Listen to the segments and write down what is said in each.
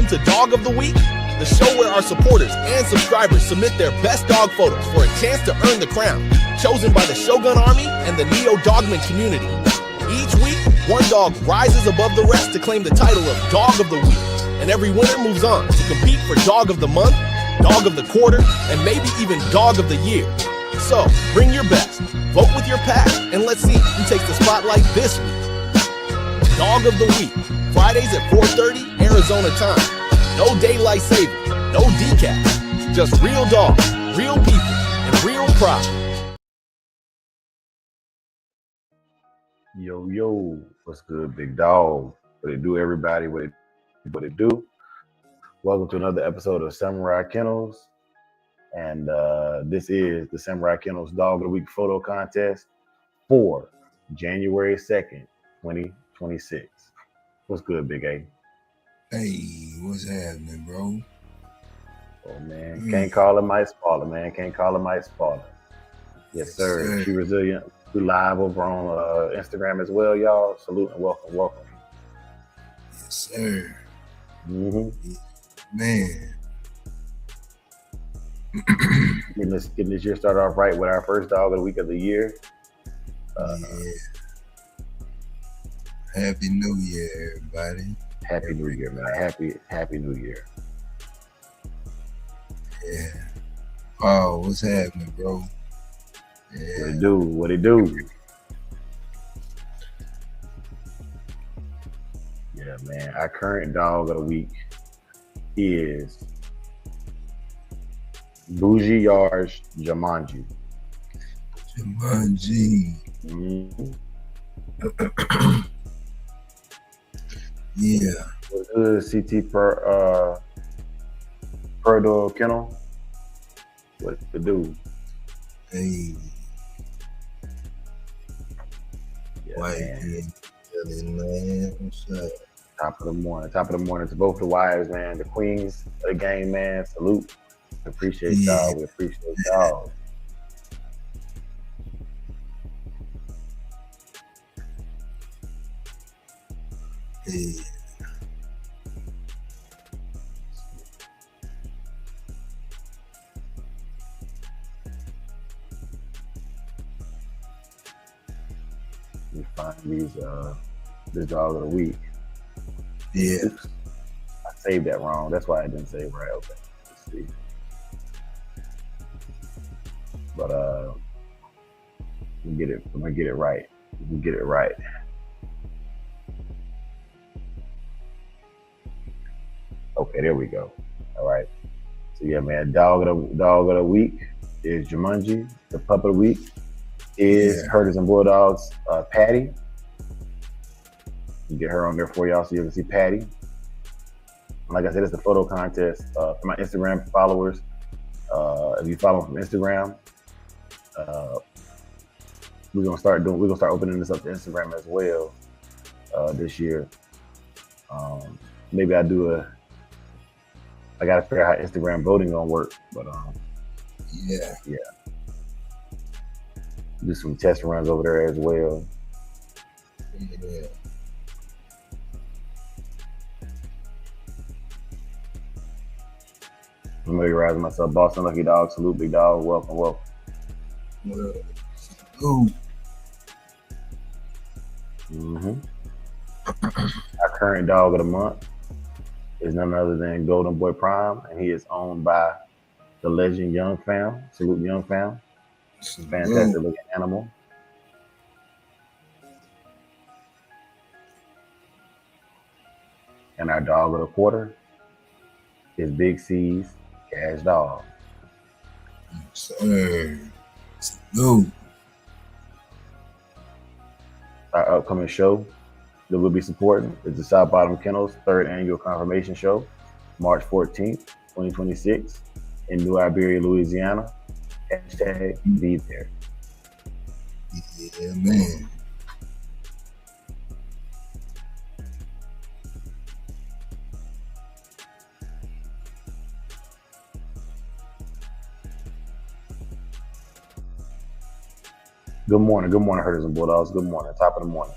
Welcome to Dog of the Week, the show where our supporters and subscribers submit their best dog photos for a chance to earn the crown, chosen by the Shogun Army and the Neo Dogman community. Each week, one dog rises above the rest to claim the title of Dog of the Week, and every winner moves on to compete for Dog of the Month, Dog of the Quarter, and maybe even Dog of the Year. So, bring your best, vote with your pack, and let's see who takes the spotlight this week. Dog of the Week, Fridays at 4:30 Arizona time. No daylight savings, no decaf, just real dogs, real people, and real pride. Yo, what's good, big dog? What it do, everybody? What it do? Welcome to another episode of Samurai Kennels. And this is the Samurai Kennels Dog of the Week photo contest for January 2nd, 2026. What's good, Big A? Hey, what's happening, bro? Oh, man. Can't call it, might spoil it, man. Can't call it, might spoil it. Yes, sir. She resilient. We live over on Instagram as well, y'all. Salute and welcome. Yes, sir. Mm-hmm. Man. Getting this year started off right with our first Dog of the Week of the year. Yeah. Happy New Year, everybody. Happy New Year, man. Happy New Year. Yeah. Oh, what's happening, bro? Yeah. What it do? Yeah, man. Our current Dog of the Week is Bougie Yards Jumanji. Mm-hmm. Yeah. What's good, CT per Kennel? What to do? Hey. Yeah, White man. What's up? Top of the morning to both the wives, man. The queens of the game, man. Salute. We appreciate y'all. We appreciate y'all. Hey. We find this Dog of the Week. Yeah. Oops. I saved that wrong. That's why I didn't save right. Okay. Let's see. But I'm gonna get it right. We get it right. Okay, there we go. All right. So yeah, man, Dog of the Week is Jumanji. The Pup of the Week is Herders and Bulldogs, Patty. You get her on there for y'all so you can see Patty. Like I said, it's the photo contest for my Instagram followers. If you follow from Instagram, we're gonna start opening this up to Instagram as well this year. Maybe I gotta figure out how Instagram voting gonna work, but yeah. Do some test runs over there as well. Yeah. I'm gonna rise myself, Boston Lucky Dog. Salute, big dog. Welcome. Ooh. Mm-hmm. Our current Dog of the Month is none other than Golden Boy Prime, and he is owned by the legend Young Fam. Salute, Young Fam. Fantastic looking animal. And our Dog of the Quarter is Big C's Cash Dog. Sir. Salute. Our upcoming show that we'll be supporting is the South Bottom Kennels 3rd Annual Confirmation Show, March 14th, 2026, in New Iberia, Louisiana. Hashtag be there. Yeah, man. Good morning, Herders and Bulldogs. Good morning, top of the morning.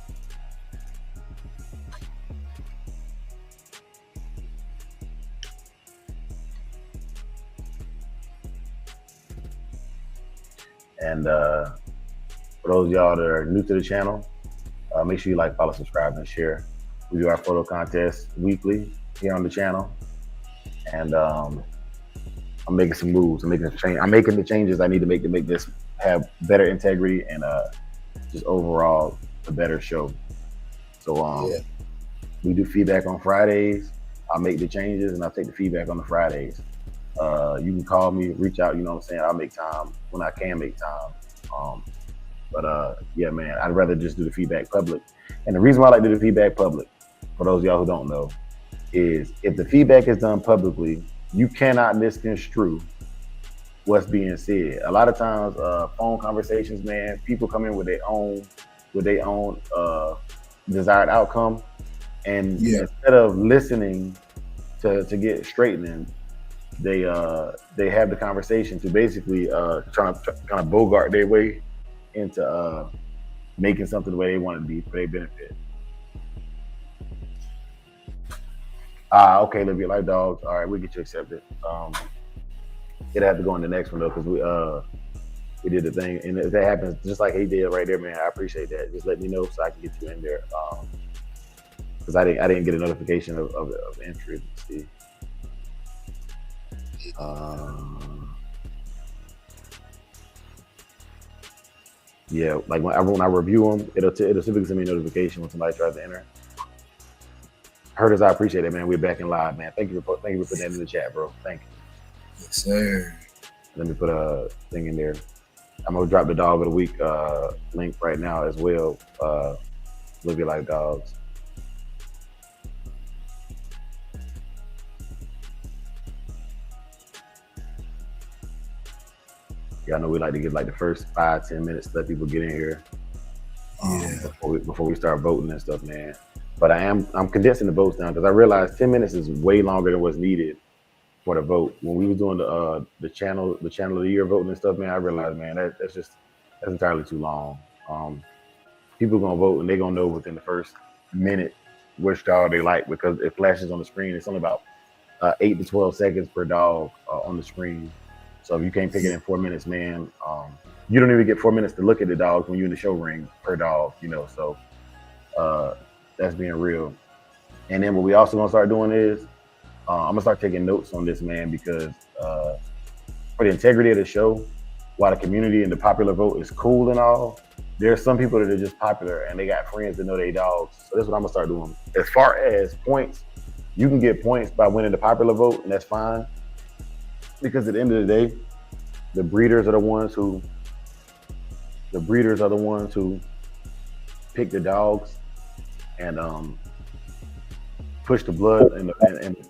And for those of y'all that are new to the channel, make sure you like, follow, subscribe, and share. We do our photo contest weekly here on the channel. And I'm making some moves. I'm making the changes I need to make this have better integrity and just overall a better show. So we do feedback on Fridays. I'll make the changes and I'll take the feedback on the Fridays. You can call me, reach out, you know what I'm saying? I'll make time when I can make time. But yeah, man, I'd rather just do the feedback public. And the reason why I like to do the feedback public, for those of y'all who don't know, is if the feedback is done publicly, you cannot misconstrue what's being said. A lot of times, phone conversations, man, people come in with their own desired outcome, and instead of listening to get straightening, they have the conversation to basically try to kind of bogart their way into making something the way they want it to be for their benefit. Okay, Live Your Life Dogs. All right, we'll get you accepted. It'll have to go in the next one though, because we did the thing, and if that happens, just like he did right there, man, I appreciate that. Just let me know so I can get you in there. Because I didn't get a notification of entry. Let's see. Yeah, like when I review them, it'll typically send me a notification when somebody tries to enter. Herders, I appreciate it, man. We're back in live, man. Thank you for putting that in the chat, bro. Thank you. Yes, sir. Let me put a thing in there. I'm gonna drop the dog of the week link right now as well. Live Your Life Dogs. Y'all know we like to give like the first 5-10 minutes to let people get in here before we start voting and stuff, man. But I'm condensing the votes down because I realized 10 minutes is way longer than what's needed for the vote. When we were doing the channel of the year voting and stuff, man, I realized, man, that's entirely too long. People gonna vote and they're gonna know within the first minute which dog they like because it flashes on the screen. It's only about 8 to 12 seconds per dog on the screen. So if you can't pick it in 4 minutes, man, you don't even get 4 minutes to look at the dogs when you're in the show ring per dog, you know. So that's being real. And then what we also gonna start doing is I'm gonna start taking notes on this, man, because for the integrity of the show, while the community and the popular vote is cool and all, there's some people that are just popular and they got friends that know they dogs. So that's what I'm gonna start doing. As far as points, you can get points by winning the popular vote, and that's fine. Because at the end of the day, the breeders are the ones who pick the dogs and push the blood and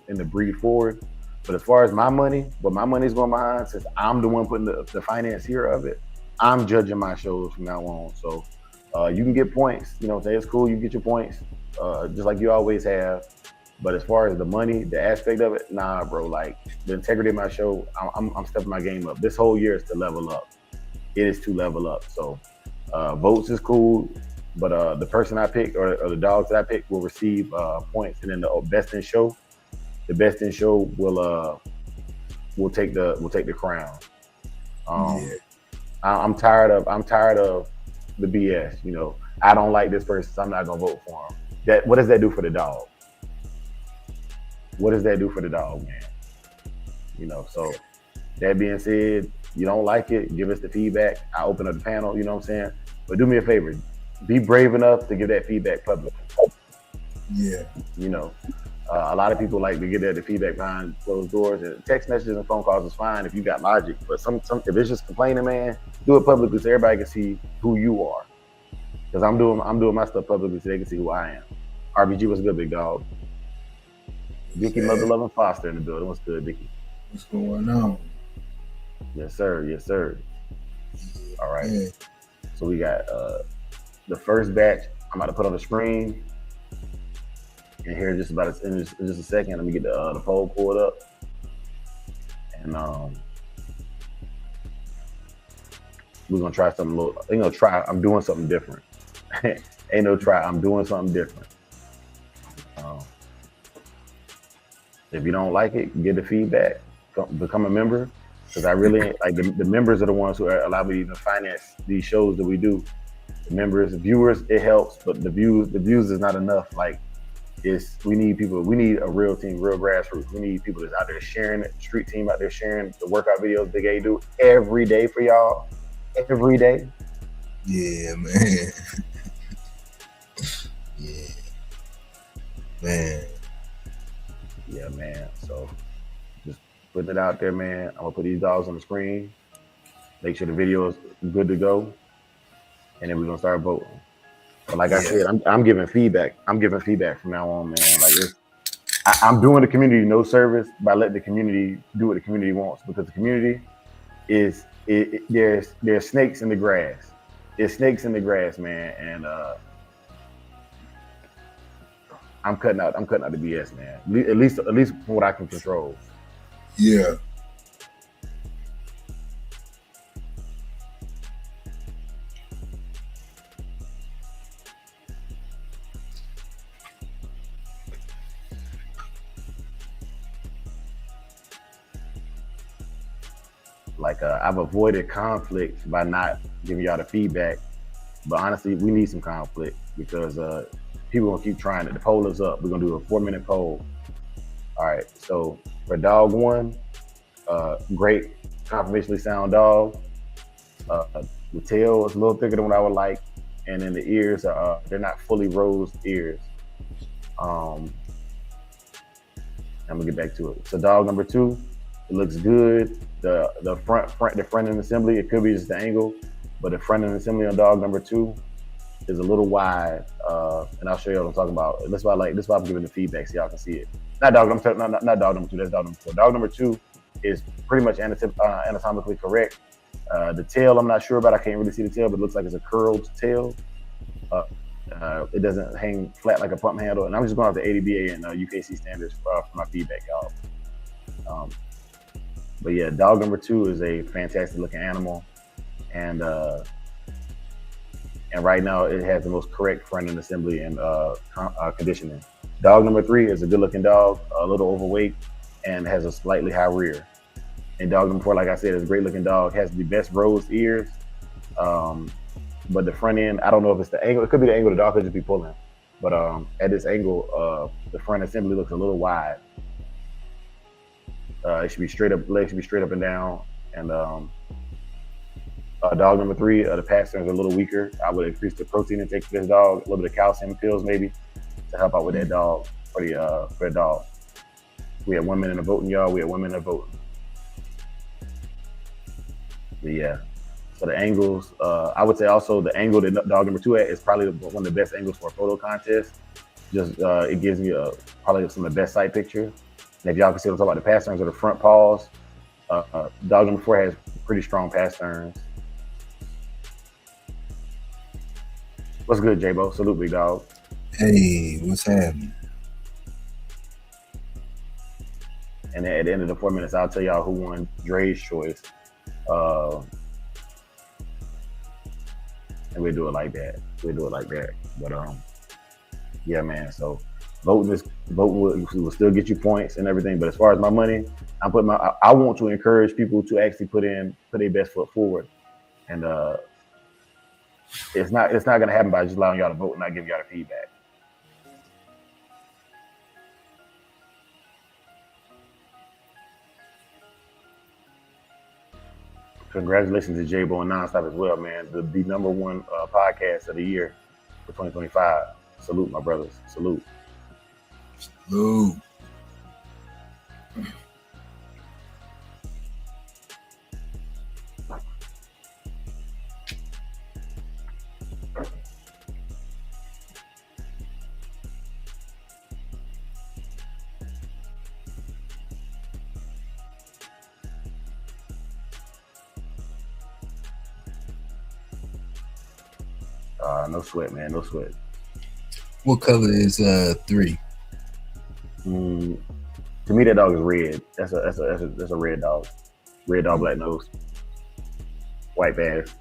the breed forward. But as far as my money, what my money's going behind, since I'm the one putting the financier of it, I'm judging my shows from now on. So you can get points, you know what I'm saying? It's cool, you get your points, just like you always have. But as far as the money, the aspect of it, nah, bro, like the integrity of my show, I'm stepping my game up. This whole year is to level up. It is to level up. So votes is cool. But the person I pick or the dogs that I pick will receive points, and then the best in show will take the crown. I'm tired of the BS. You know, I don't like this person, so I'm not gonna vote for him. What does that do for the dog? What does that do for the dog, man? You know. So that being said, you don't like it, give us the feedback. I open up the panel. You know what I'm saying? But do me a favor. Be brave enough to give that feedback publicly. Yeah. You know, a lot of people like to get the feedback behind closed doors. And text messages and phone calls is fine if you got logic. But some if it's just complaining, man, do it publicly so everybody can see who you are. Because I'm doing my stuff publicly so they can see who I am. RBG, what's good, big dog? Vicky, Mother Loving Foster in the building. What's good, Vicky? What's going on? Yes, sir. Yes, sir. All right. Yeah. So we got the first batch. I'm about to put on the screen. And here in just a second, let me get the poll pulled up. And we're gonna try something I'm doing something different. Ain't no try. I'm doing something different. If you don't like it, get the feedback. Become a member. because I really like the members are the ones who allow me to even finance these shows that we do. The members, the viewers, it helps, but the views is not enough. Like, we need people. We need a real team, real grassroots. We need people that's out there sharing it, street team out there sharing the workout videos Big A do every day for y'all, every day. Yeah, man. Yeah, man. Yeah, man. So just putting it out there, man. I'm gonna put these dogs on the screen. Make sure the video is good to go, and then we're gonna start voting. But like I said, I'm giving feedback. I'm giving feedback from now on, man. Like I'm doing the community no service by letting the community do what the community wants, because the community is there's snakes in the grass. There's snakes in the grass, man, and I'm cutting out the BS, man. At least from what I can control. Yeah. Like I've avoided conflict by not giving y'all the feedback, but honestly, we need some conflict because people gonna keep trying it. The poll is up. We're gonna do a 4-minute poll. All right. So for dog 1, great, conformationally sound dog. The tail is a little thicker than what I would like, and then the ears are they're not fully rosed ears. I'm gonna get back to it. So dog number 2, it looks good. The front end assembly, it could be just the angle, but the front end assembly on dog number 2 is a little wide, and I'll show you what I'm talking about. That's why I'm giving the feedback so y'all can see it. Not dog number 2. Not dog number 2. That's dog number 4. Dog number 2 is pretty much anatomically correct. The tail, I'm not sure about. I can't really see the tail, but it looks like it's a curled tail. It doesn't hang flat like a pump handle. And I'm just going off the ADBA and UKC standards for my feedback, y'all. But yeah, dog number 2 is a fantastic looking animal, and right now it has the most correct front end assembly and conditioning. Dog number 3 is a good looking dog, a little overweight, and has a slightly high rear. And dog number 4, like I said, is a great looking dog, has the best rosed ears. But the front end, I don't know if it's the angle. It could be the angle the dog could just be pulling. But at this angle, the front assembly looks a little wide. It should be straight up, legs should be straight up and down. And dog number 3, the pasterns are a little weaker. I would increase the protein intake for this dog, a little bit of calcium pills maybe to help out with that dog, for the dog. We had 1 minute of voting, y'all. We had 1 minute of voting. But yeah. So the angles, I would say also the angle that dog number 2 at is probably one of the best angles for a photo contest. Just it gives me probably some of the best sight picture. And if y'all can see what I'm talking about, the pasterns are the front paws. Dog number 4 has pretty strong pasterns. What's good, J-Bo? Salute, big dog. Hey, what's happening? And then at the end of the 4 minutes, I'll tell y'all who won Dre's choice. And we do it like that. But yeah, man. So voting will still get you points and everything. But as far as my money, I want to encourage people to actually put their best foot forward. And it's not gonna happen by just allowing y'all to vote and not giving y'all the feedback. Congratulations to J-Bo and Nonstop as well, man. The #1 podcast of the year for 2025. Salute, my brothers. Salute. Salute. No sweat, man. No sweat. What color is 3? To me, that dog is red. That's a red dog. Red dog, black nose, white bass.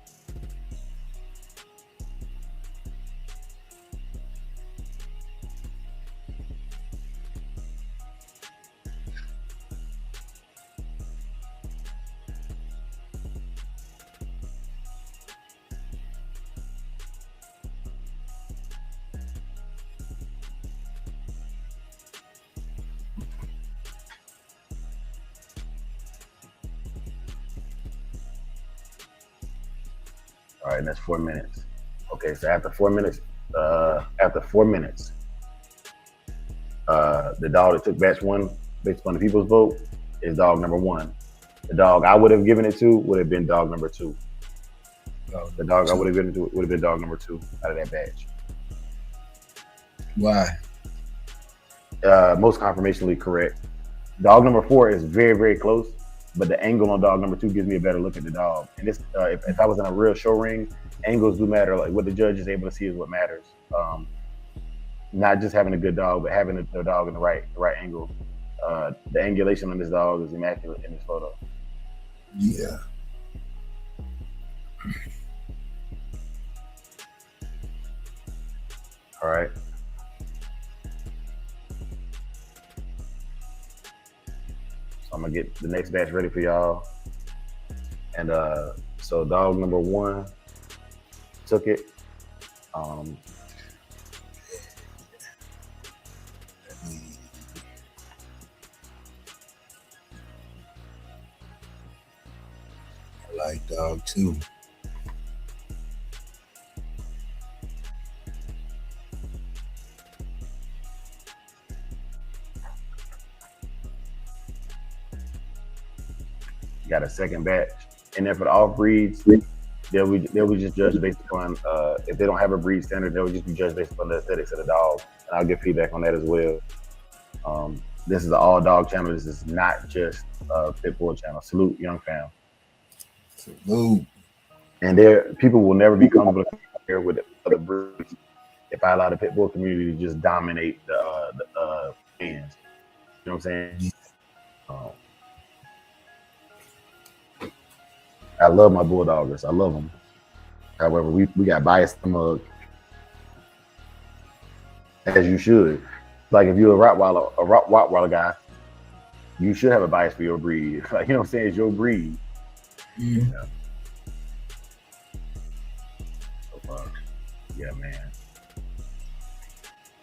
All right, and that's 4 minutes. Okay, so after 4 minutes, the dog that took batch one based upon the people's vote is dog number one. The dog I would have given it to would have been dog number two. The dog I would have given it to would have been dog number 2 out of that batch. Why? Most confirmationally correct. Dog number 4 is very, very close, but the angle on dog number 2 gives me a better look at the dog. And this, if I was in a real show ring, angles do matter. Like what the judge is able to see is what matters. Not just having a good dog, but having the dog in the right angle. The angulation on this dog is immaculate in this photo. Yeah. All right. So I'm gonna get the next batch ready for y'all. And so dog number 1 took it. I like dog 2. Got a second batch. And then for the off breeds, they'll be just judged based upon if they don't have a breed standard, they'll just be judged based upon the aesthetics of the dog. And I'll get feedback on that as well. This is an all dog channel. This is not just a pit bull channel. Salute, young fam. Salute. And people will never be comfortable here with other breeds if I allow the pit bull community to just dominate the fans. You know what I'm saying? I love my bulldoggers. I love them. However, we got biased among, as you should. Like if you're a Rottweiler guy, you should have a bias for your breed. Like, you know what I'm saying? It's your breed. Mm-hmm. Yeah, man.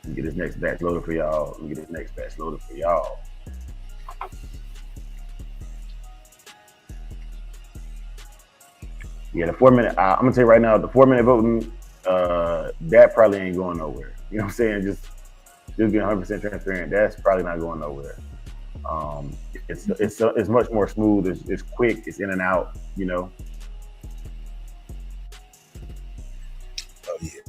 Let me get this next batch loaded for y'all. Yeah, the 4 minute, I'm gonna tell you right now, the 4 minute voting, that probably ain't going nowhere. You know what I'm saying? Just being 100% transparent, that's probably not going nowhere. It's much more smooth, it's quick, it's in and out, you know? Oh yeah.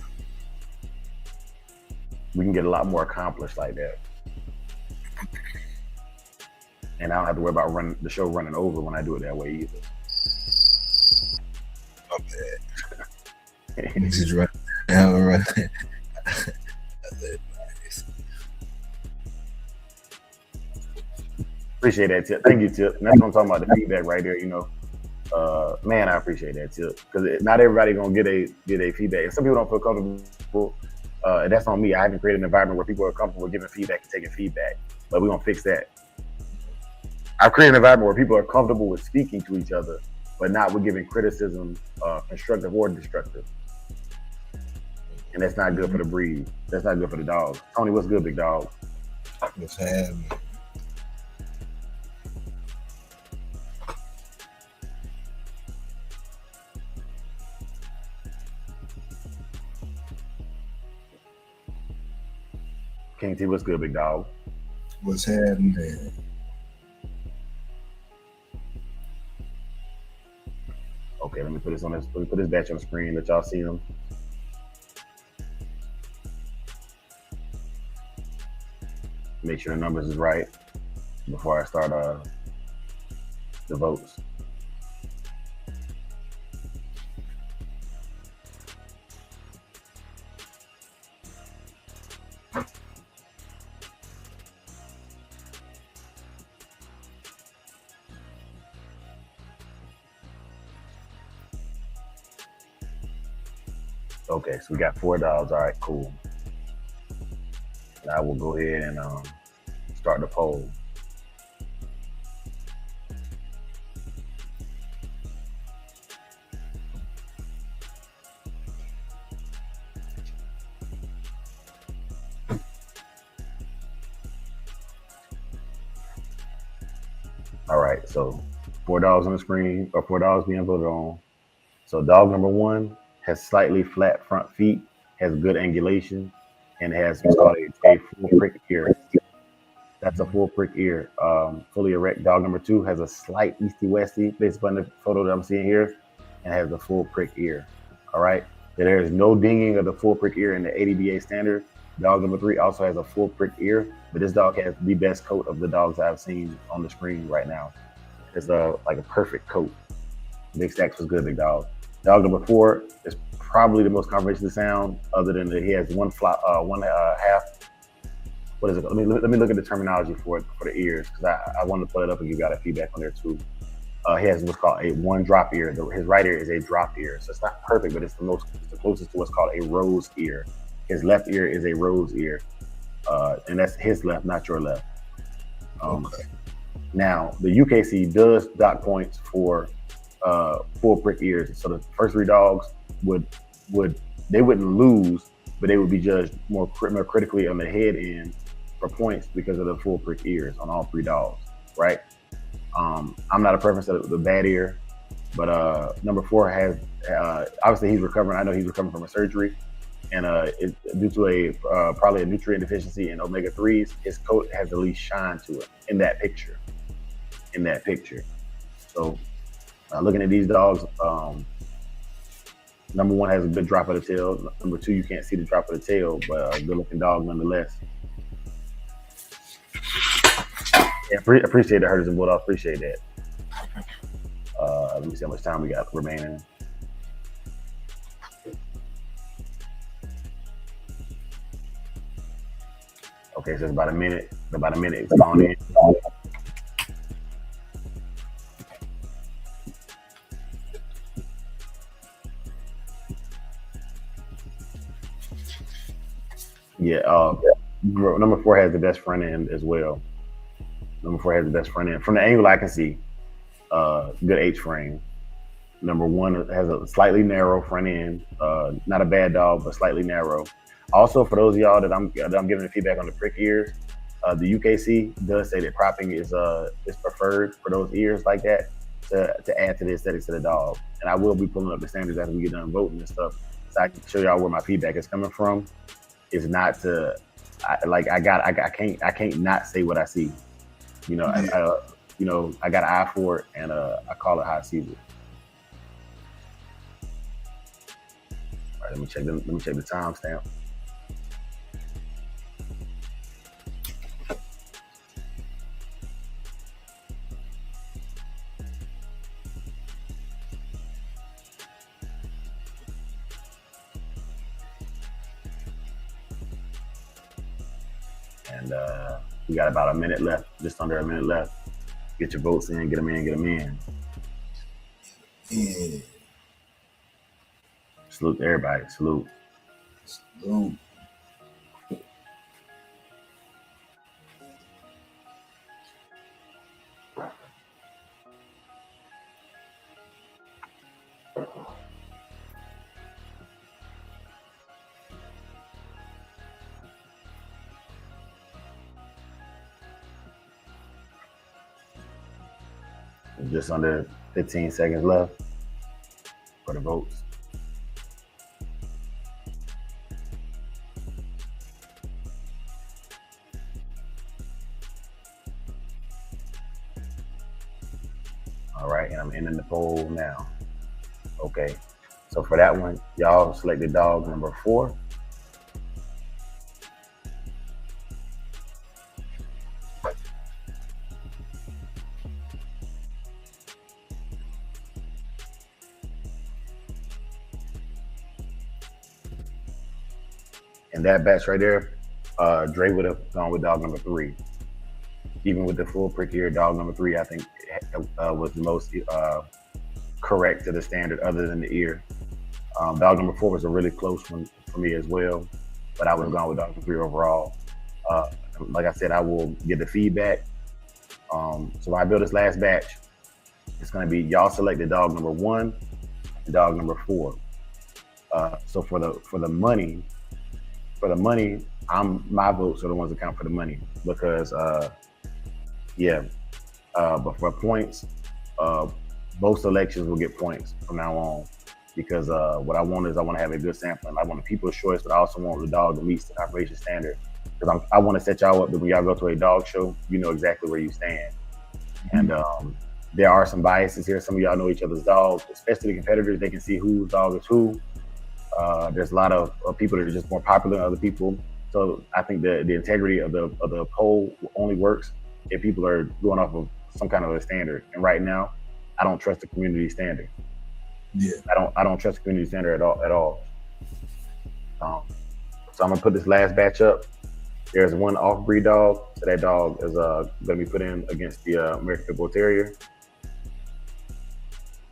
We can get a lot more accomplished like that. And I don't have to worry about the show running over when I do it that way either. My bad. Just run down and run. Appreciate that, Tip. Thank you, Tip. And that's what I'm talking about, the feedback right there, you know. Man, I appreciate that, Tip. Because not everybody gonna get a feedback. And some people don't feel comfortable. And that's on me. I haven't created an environment where people are comfortable giving feedback and taking feedback. But we're gonna fix that. I've created an environment where people are comfortable with speaking to each other, but not with giving criticism, constructive or destructive. And that's not good for the breed. That's not good for the dog. Tony, what's good, big dog? What's happening? King T, what's good, big dog? What's happening? Okay, let me put this on this. Let me put this batch on the screen. Let y'all see them. Make sure the numbers is right before I start the votes. Okay, so we got 4 dogs. All right, cool. I will go ahead and start the poll. All right, so 4 dogs on the screen, or 4 dogs being voted on. So dog number 1 has slightly flat front feet, has good angulation, and has what's called a full prick ear. That's a full prick ear. Fully erect. Dog number 2 has a slight easty-westy based upon the photo that I'm seeing here, and has a full prick ear. All right. There is no dinging of the full prick ear in the ADBA standard. Dog number 3 also has a full prick ear, but this dog has the best coat of the dogs I've seen on the screen right now. It's like a perfect coat. Big Stacks was good, big dog. Dog number 4 is probably the most controversial sound, other than that he has one half. What is it? Let me look at the terminology for the ears, because I wanted to pull it up and give you guys feedback on there too. He has what's called a one drop ear. His right ear is a drop ear, so it's not perfect, but it's the closest to what's called a rose ear. His left ear is a rose ear, and that's his left, not your left. Okay. Now the UKC does dock points for full prick ears, so the first 3 dogs they wouldn't lose, but they would be judged more critically on the head end for points because of the full prick ears on all 3 dogs, right? I'm not a preference of the bad ear, but number 4 has obviously he's recovering. I know he's recovering from a surgery, and due to probably a nutrient deficiency in omega-3s, his coat has the least shine to it in that picture. So looking at these dogs, number 1 has a good drop of the tail. Number 2, you can't see the drop of the tail, but a good-looking dog nonetheless. Yeah, appreciate the Herders and Bulldogs. Appreciate that. Let me see how much time we got remaining. Okay, so it's about a minute. It's gone in. Yeah, number 4 has the best front end as well. Number 4 has the best front end. From the angle I can see, good H frame. Number 1 has a slightly narrow front end. Not a bad dog, but slightly narrow. Also, for those of y'all that I'm giving the feedback on the prick ears, the UKC does say that propping is preferred for those ears like that to add to the aesthetics of the dog. And I will be pulling up the standards after we get done voting and stuff, so I can show y'all where my feedback is coming from. It's not to I can't not say what I see. You know, I got an eye for it, and I call it how I see it. All right, let me check the timestamp. And we got about a minute left, just under a minute left. Get your votes in, get them in. Yeah. Salute to everybody, salute. Salute. Just under 15 seconds left for the votes. All right, and I'm ending the poll now. Okay, so for that one, y'all selected dog number 4. And that batch right there, Dre would have gone with dog number 3. Even with the full prick ear, dog number 3, I think, was the most correct to the standard other than the ear. Dog number 4 was a really close one for me as well, but I would have gone with dog number 3 overall. Like I said, I will get the feedback. So when I build this last batch, it's going to be y'all selected dog number 1 and dog number 4. So for the money, my votes are the ones that count for the money, because but for points, both selections will get points from now on. because what I want is I want to have a good sampling. I want a people's choice, but I also want the dog that meets the operation standard. Because I want to set y'all up that when y'all go to a dog show, you know exactly where you stand. And there are some biases here. Some of y'all know each other's dogs, especially the competitors. They can see whose dog is who. There's a lot of people that are just more popular than other people. So I think the integrity of the poll only works if people are going off of some kind of a standard. And right now, I don't trust the community standard. Yeah. I don't trust the community standard at all. So I'm gonna put this last batch up. There's one off-breed dog, so that dog is gonna be put in against the American Pit Bull Terrier.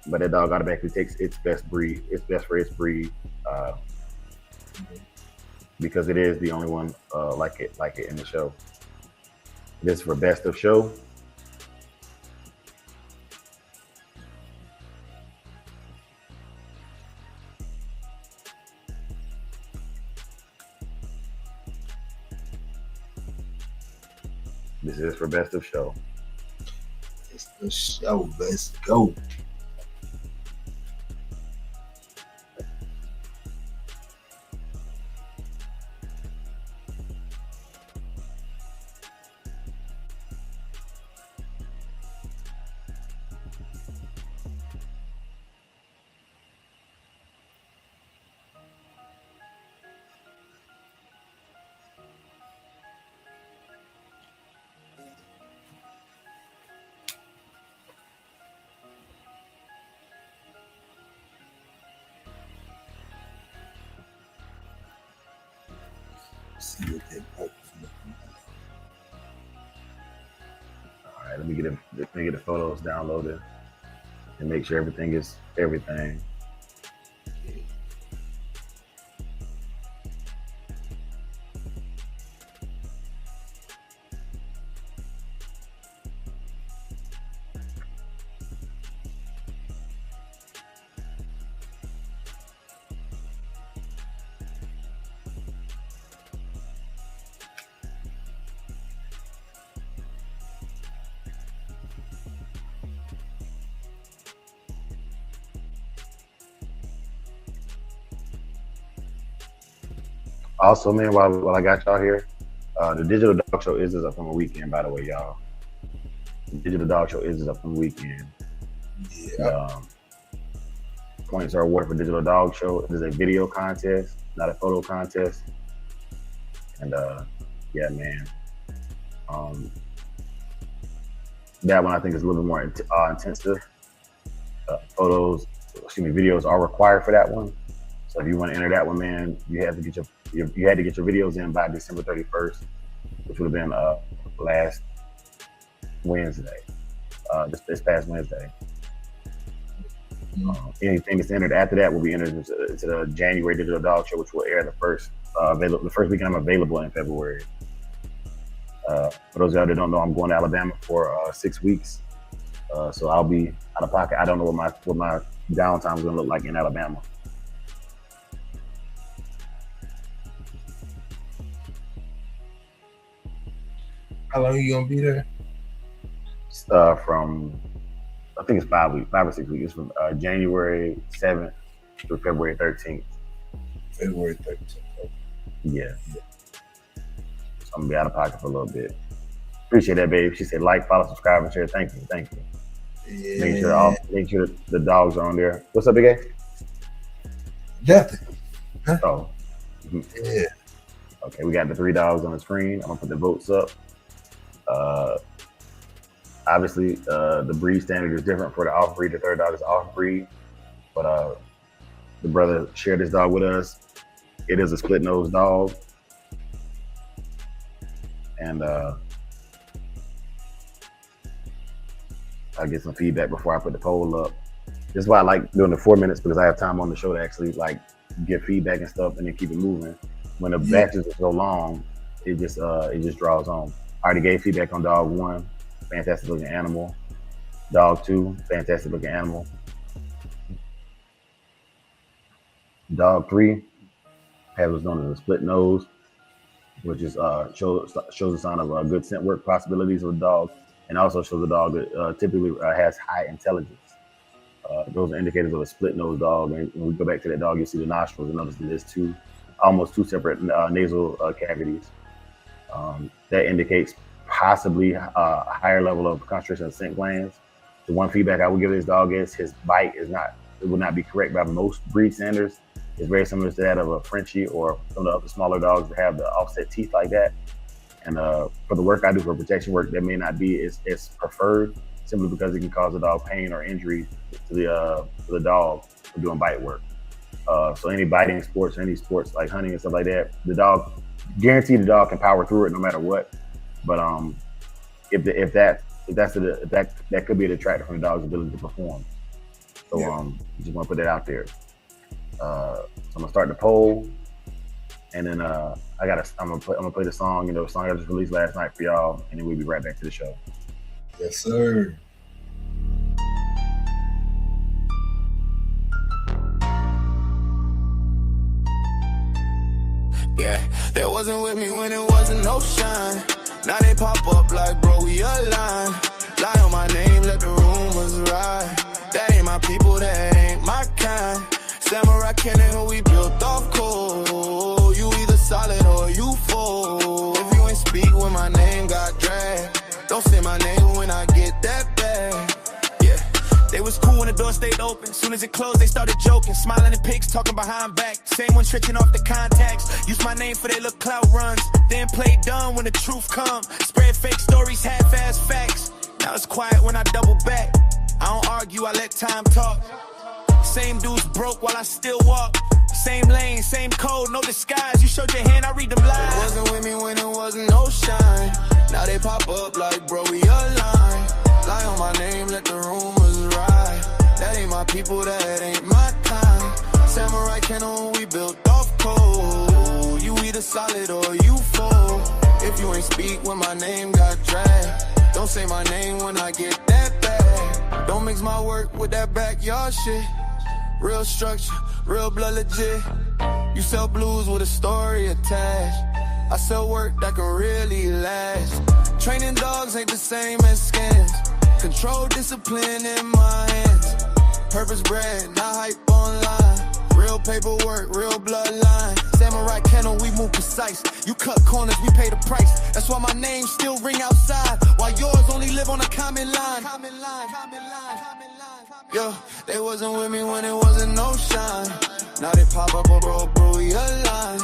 But that dog automatically takes its best breed. It's best for its breed because it is the only one like it in the show. This is for best of show. This is for best of show. It's the show. Let's go. See what they want. All right, let me get the photos downloaded and make sure everything is everything. Also, man, while I got y'all here, the Digital Dog Show is up on the weekend, by the way, y'all. The Digital Dog Show is up on the weekend. Yeah. Points are awarded for Digital Dog Show. It is a video contest, not a photo contest. And yeah, man. That one I think is a little bit more intensive. Videos are required for that one. So if you want to enter that one, man, you had to get your videos in by December 31st, which would have been last Wednesday, this past Wednesday. Anything that's entered after that will be entered into the January Digital Dog Show, which will air the first weekend I'm available in February. For those of y'all that don't know, I'm going to Alabama for 6 weeks, so I'll be out of pocket. I don't know what my downtime is going to look like in Alabama. How long are you gonna be there? From I think it's 5 or 6 weeks. It's from January 7th through February 13th. February 13th. Yeah. So I'm gonna be out of pocket for a little bit. Appreciate that, babe. She said like, follow, subscribe, and share. Thank you. Yeah. Make sure the dogs are on there. What's up, Big A? Nothing. Huh? Oh. Yeah. Okay, we got the 3 dogs on the screen. I'm gonna put the votes up. Obviously, the breed standard is different for the off breed. The third dog is off breed, but the brother shared his dog with us. It is a split nose dog, and I'll get some feedback before I put the poll up. This is why I like doing the 4 minutes, because I have time on the show to actually like give feedback and stuff, and then keep it moving. When the batches are so long, it just draws on. I already gave feedback on dog 1, fantastic looking animal. Dog 2, fantastic looking animal. Dog 3 has what's known as a split nose, which is shows a sign of good scent work possibilities of the dog, and also shows a dog that typically has high intelligence. Those are indicators of a split-nosed dog. And when we go back to that dog, you see the nostrils and notice that there's almost two separate nasal cavities. That indicates possibly a higher level of concentration of scent glands. The one feedback I would give this dog is his bite would not be correct by most breed standards. It's very similar to that of a Frenchie or some of the other smaller dogs that have the offset teeth like that. And for the work I do for protection work, that may not be as preferred, simply because it can cause the dog pain or injury to the dog for doing bite work. So any biting sports, any sports like hunting and stuff like that, guarantee the dog can power through it no matter what. But that could be a detractor from the dog's ability to perform. So just want to put that out there. So I'm gonna start the poll, and then I'm gonna play the song. The song I just released last night for y'all, and then we'll be right back to the show. Yes, sir. Yeah, they wasn't with me when it wasn't no shine. Now they pop up like, bro, we aligned. Lie on my name, let the rumors ride. That ain't my people, that ain't my kind. Samurai Kennels, who we built off cold. You either solid or you fold. If you ain't speak when my name got dragged, don't say my name when I get that bad. Yeah, they was cool when the door stayed open. Soon as it closed, they started joking, smiling at pics, talking behind back. Same one stretching off the contacts. Use my name for their little clout runs. Then play dumb when the truth comes. Spread fake stories, half-ass facts. Now it's quiet when I double back. I don't argue, I let time talk. Same dudes broke while I still walk. Same lane, same code, no disguise. You showed your hand, I read them lies. Wasn't with me when it wasn't no shine. Now they pop up like, bro, we aligned. Lie on my name, let the rumors ride. That ain't my people, that ain't my kind. Samurai Kennels, we built off cold. You either solid or you fold. If you ain't speak when my name got dragged, don't say my name when I get that bad. Don't mix my work with that backyard shit. Real structure, real blood legit. You sell blues with a story attached. I sell work that can really last. Training dogs ain't the same as scams. Control discipline in my hands. Purpose bred, not hype online. Real paperwork, real bloodline. Samurai Kennels, we move precise. You cut corners, we pay the price. That's why my name still ring outside, while yours only live on a common line. Yeah, they wasn't with me when it wasn't no shine. Now they pop up, bro, we aligned.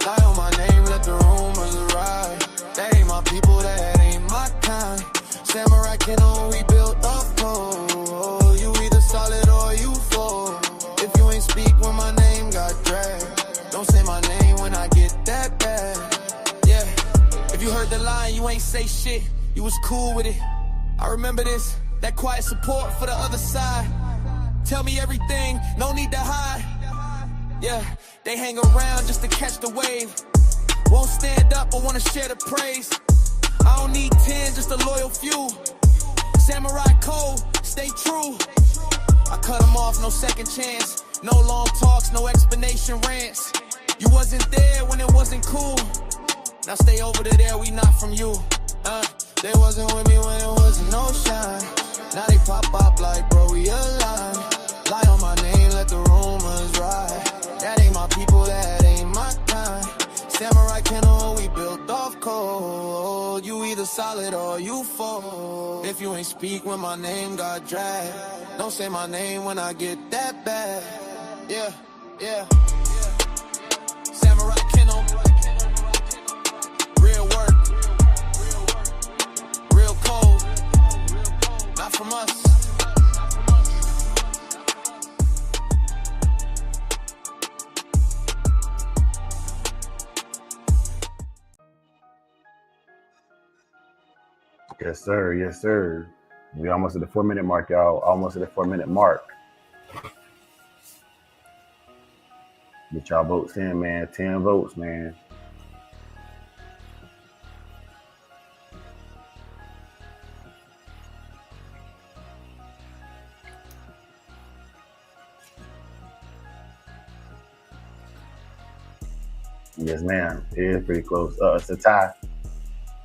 Lie on my name, let the rumors ride. That ain't my people, that ain't my kind. Samurai Kennels, we built off cold. You either solid or you fold. If you ain't speak when my name got dragged, don't say my name when I get that bad. Yeah, if you heard the line, you ain't say shit. You was cool with it. I remember this, that quiet support for the other side. Tell me everything, no need to hide. Yeah, they hang around just to catch the wave. Won't stand up, but wanna share the praise. I don't need 10, just a loyal few. Samurai code, stay true. I cut them off, no second chance. No long talks, no explanation rants. You wasn't there when it wasn't cool. Now stay over to there, we not from you. They wasn't with me when it wasn't no shine. Now they pop up like, bro, we aligned. Lie on my name, let the rumors ride. That ain't my people, that ain't my kind. Samurai Kennels, we built off cold. You either solid or you fold. If you ain't speak when my name got dragged, don't say my name when I get that bad. Yeah, yeah. Samurai Kennels, real work, real cold, not from us. Yes, sir. Yes, sir. We almost at the 4-minute mark, y'all. Almost at the 4-minute mark. Get y'all votes in, man. 10 votes, man. Yes, ma'am. It is pretty close. It's a tie.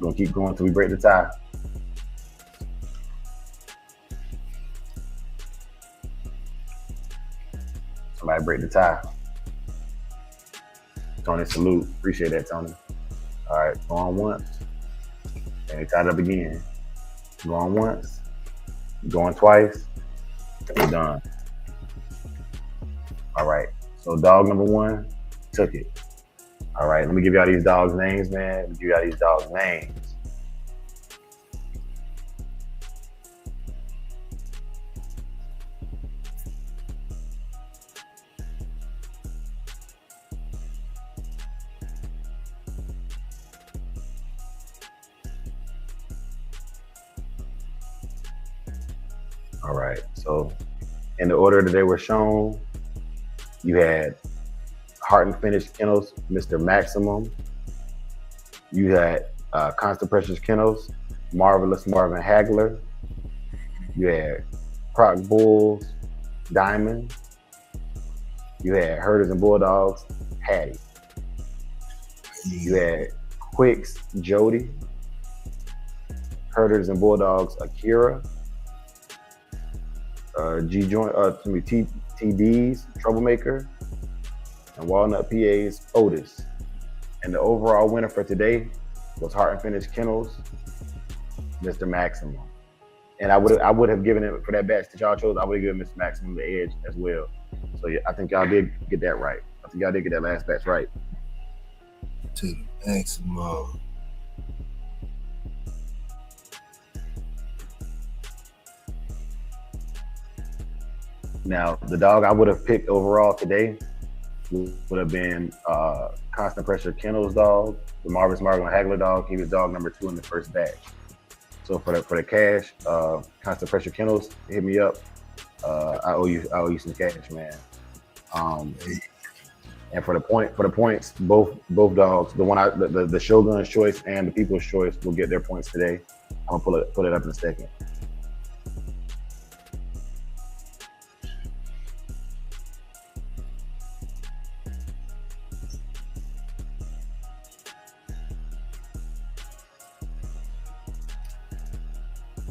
We're gonna keep going until we break the tie. Somebody break the tie. Tony, salute. Appreciate that, Tony. All right, going once. And they tied up again. Going once. Going twice. We're done. All right. So dog number one took it. All right. Let me give y'all these dogs' names, man. Let me give y'all these dogs' names. All right. So in the order that they were shown, you had Heart and Finnish Kennels, Mr. Maximum. You had Constant Pressures Kennels, Marvelous Marvin Hagler. You had Croc Bulls, Diamond. You had Herders and Bulldogs, Hattie. You had Quicks, Jody. Herders and Bulldogs, Akira. TD's Troublemaker, and Walnut PA's Otis. And the overall winner for today was Heart and Finnish Kennels, Mr. Maximum. And I would have given it for that batch that y'all chose. I would have given Mr. Maximum the edge as well. So yeah, I think y'all did get that right. I think y'all did get that last batch right. To the maximum. Now, the dog I would have picked overall today would have been Constant Pressure Kennels dog, the Marvin Hagler dog. He was dog number 2 in the first batch. So for the cash, Constant Pressure Kennels, hit me up. I owe you some cash, man. And for the points, both dogs, the Shogun's choice and the People's choice will get their points today. I'm gonna pull it up in a second.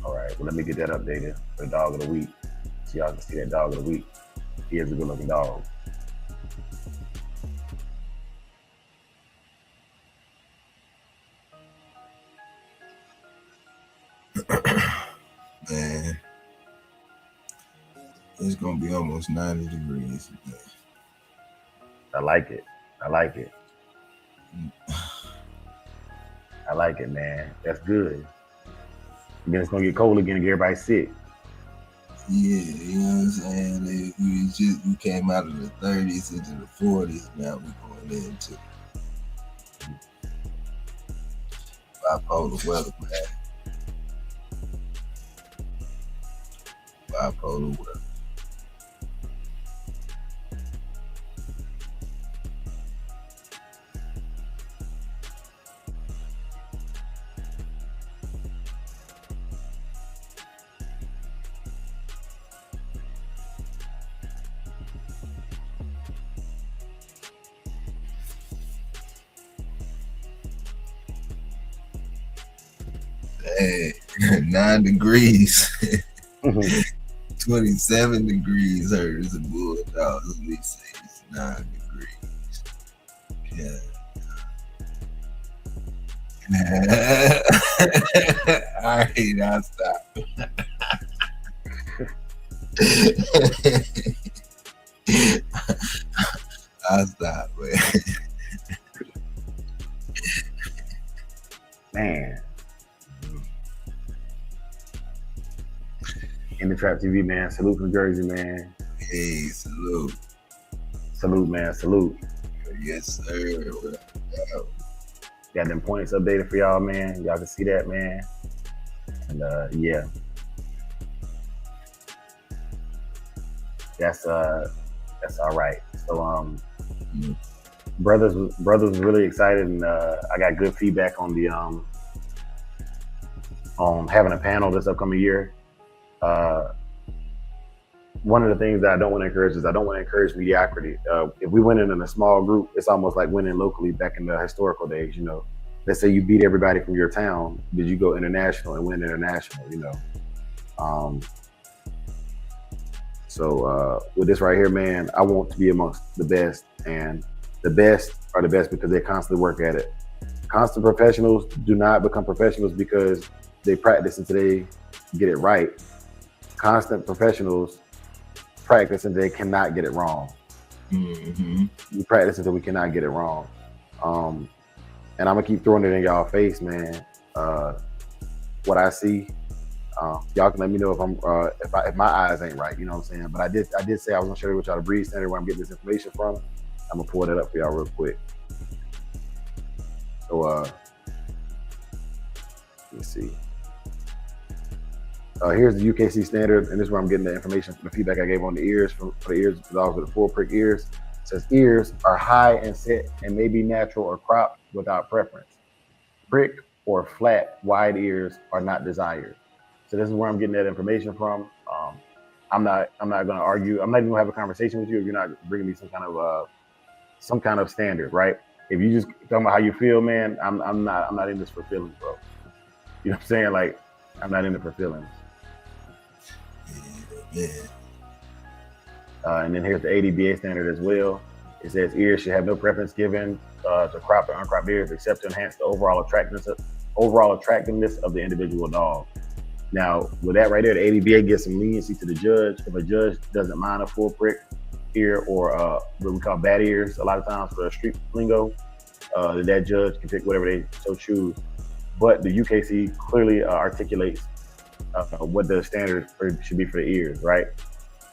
All right, well, let me get that updated for the dog of the week. So y'all can see that dog of the week. He is a good looking dog. Man, it's gonna be almost 90 degrees today. I like it. I like it. I like it, man. That's good. Then it's gonna get cold again and get everybody sick. Yeah, you know what I'm saying? We came out of the 30s into the 40s. Now we're going into bipolar weather, man. Bipolar weather. Hey, 9 degrees. 27 degrees Herders and Bulldogs. At least say it's 9 degrees. Yeah. All right, I'll stop. I'll stop, Man. In the Trap TV, man. Salute from Jersey, man. Hey, salute. Salute, man. Salute. Yes, sir. Got them points updated for y'all, man. Y'all can see that, man. And yeah. That's all right. So brothers was really excited, and I got good feedback on the on having a panel this upcoming year. One of the things that I don't want to encourage is I don't want to encourage mediocrity. If we win in a small group, it's almost like winning locally back in the historical days, you know. Let's say you beat everybody from your town, did you go international and win international, you know? So with this right here, man, I want to be amongst the best, and the best are the best because they constantly work at it. Constant professionals do not become professionals because they practice until they get it right. Constant professionals practice until they cannot get it wrong. Mm-hmm. We practice until we cannot get it wrong. And I'm gonna keep throwing it in y'all face, man. What I see, y'all can let me know if I'm if my eyes ain't right. You know what I'm saying? But I did say I was gonna share with y'all the breed standard where I'm getting this information from. I'm gonna pull that up for y'all real quick. So let's see. Here's the UKC standard, and this is where I'm getting the information from the feedback I gave on the ears for the ears, the dogs with the full prick ears. It says ears are high and set and may be natural or cropped without preference. Prick or flat, wide ears are not desired. So this is where I'm getting that information from. I'm not going to argue. I'm not even going to have a conversation with you if you're not bringing me some kind of standard, right? If you just talking about how you feel, man, I'm not in this for feelings, bro. You know what I'm saying? Like, I'm not in it for feelings. Yeah. And then here's the ADBA standard as well. It says ears should have no preference given to cropped or uncropped ears except to enhance the overall attractiveness of the individual dog. Now, with that right there, the ADBA gives some leniency to the judge. If a judge doesn't mind a full prick ear or what we call bad ears, a lot of times for street lingo, that judge can pick whatever they so choose. But the UKC clearly articulates what the standard should be for the ears, right?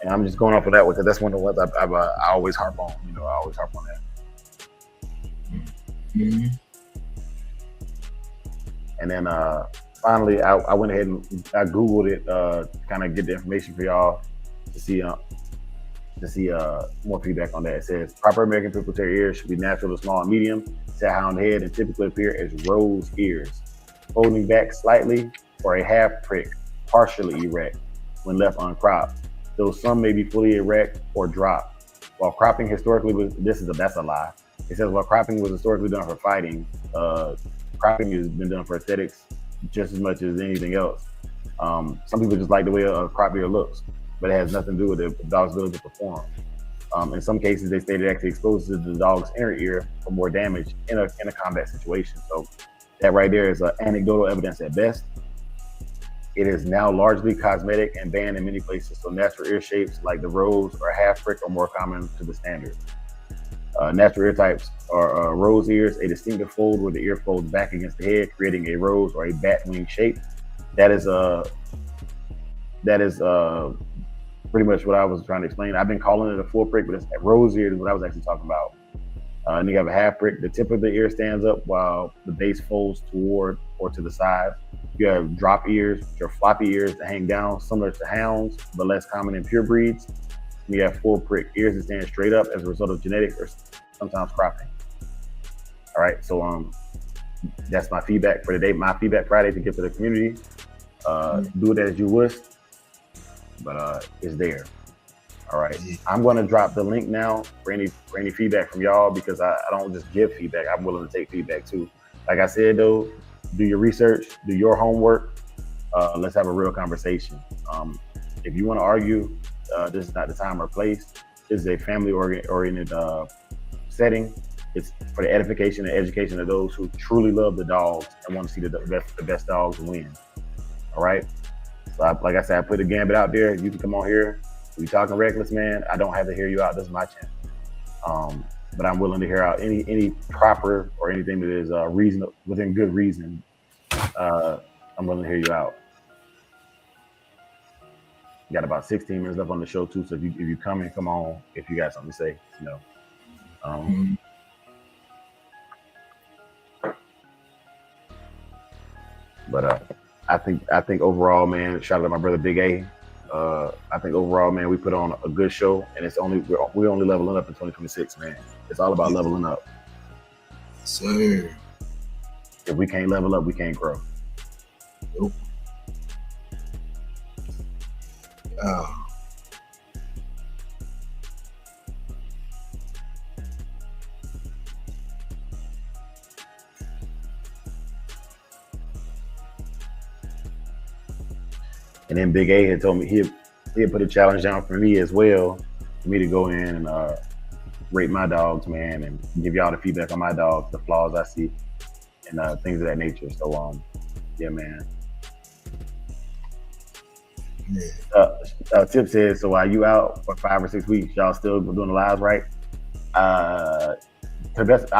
And I'm just going off of that one because that's one of the ones I always harp on. You know, I always harp on that. Mm-hmm. And then finally, I went ahead and I Googled it to kind of get the information for y'all to see more feedback on that. It says proper American Pit Bull Terrier ears should be natural to small and medium, set high on the head, and typically appear as rose ears, folding back slightly or a half prick, partially erect when left uncropped, though some may be fully erect or drop. While cropping historically that's a lie. It says while cropping was historically done for fighting, cropping has been done for aesthetics just as much as anything else. Some people just like the way a crop ear looks, but it has nothing to do with the dog's ability to perform. In some cases, they stated it actually exposes the dog's inner ear for more damage in a combat situation. So that right there is anecdotal evidence at best. It is now largely cosmetic and banned in many places. So natural ear shapes like the rose or half prick are more common to the standard. Natural ear types are rose ears, a distinctive fold where the ear folds back against the head, creating a rose or a bat wing shape. That is pretty much what I was trying to explain. I've been calling it a full prick, but it's rose ear is what I was actually talking about. And you have a half prick. The tip of the ear stands up while the base folds toward or to the side. You have drop ears, which are floppy ears that hang down, similar to hounds, but less common in pure breeds. You have full prick ears that stand straight up as a result of genetics or sometimes cropping. All right, so that's my feedback for today. My feedback Friday to give to the community. Do it as you wish, but it's there. All right, I'm going to drop the link now for any feedback from y'all because I don't just give feedback. I'm willing to take feedback too. Like I said though, do your research, do your homework. Let's have a real conversation. If you want to argue, this is not the time or place. This is a family-oriented setting. It's for the edification and education of those who truly love the dogs and want to see the best dogs win. All right. So like I said, I put the gambit out there. You can come on here. If you're talking reckless, man, I don't have to hear you out. This is my channel. But I'm willing to hear out any proper or anything that is within good reason. I'm willing to hear you out. You got about 16 minutes left on the show too. So if you come on if you got something to say, you know. But I think overall, man, shout out to my brother Big A. I think overall, man, we put on a good show, and we're only leveling up in 2026, man. It's all about leveling up. Sir. If we can't level up, we can't grow. Nope. And then Big A had told me It put a challenge down for me as well, for me to go in and rate my dogs, man, and give y'all the feedback on my dogs, the flaws I see, and things of that nature. So, yeah, man. Yeah. Tip says, so are you out for 5 or 6 weeks? Y'all still doing the lives, right? I'll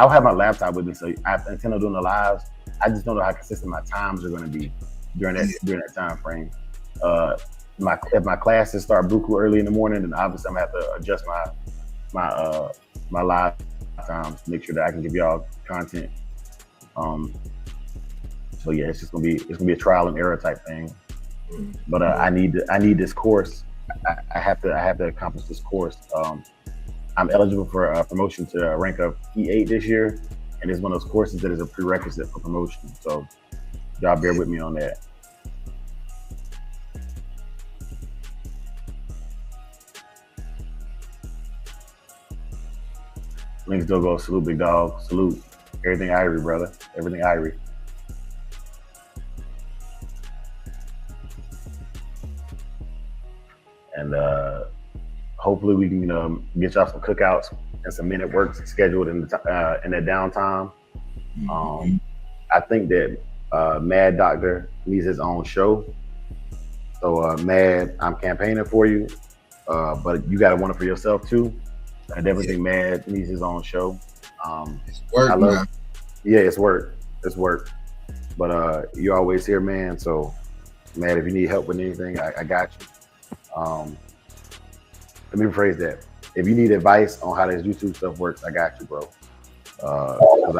have my laptop with me, so I intend on doing the lives. I just don't know how consistent my times are going to be during that time frame. If my classes start buku early in the morning, then obviously I'm gonna have to adjust my live times to make sure that I can give y'all content. So yeah, it's gonna be a trial and error type thing. But I need this course. I have to accomplish this course. I'm eligible for a promotion to rank up E8 this year, and it's one of those courses that is a prerequisite for promotion. So y'all bear with me on that. Links Dogo, salute big dog, salute. Everything Irie, brother. Everything Irie. And hopefully we can get y'all some cookouts and some minute works scheduled in that downtime. I think that Mad Doctor needs his own show. So Mad, I'm campaigning for you, but you got to want it for yourself too. I definitely think Mad needs his own show. It's work, man. Yeah, it's work. It's work. But you're always here, man. So, Mad, if you need help with anything, I got you. Let me rephrase that. If you need advice on how this YouTube stuff works, I got you, bro. Because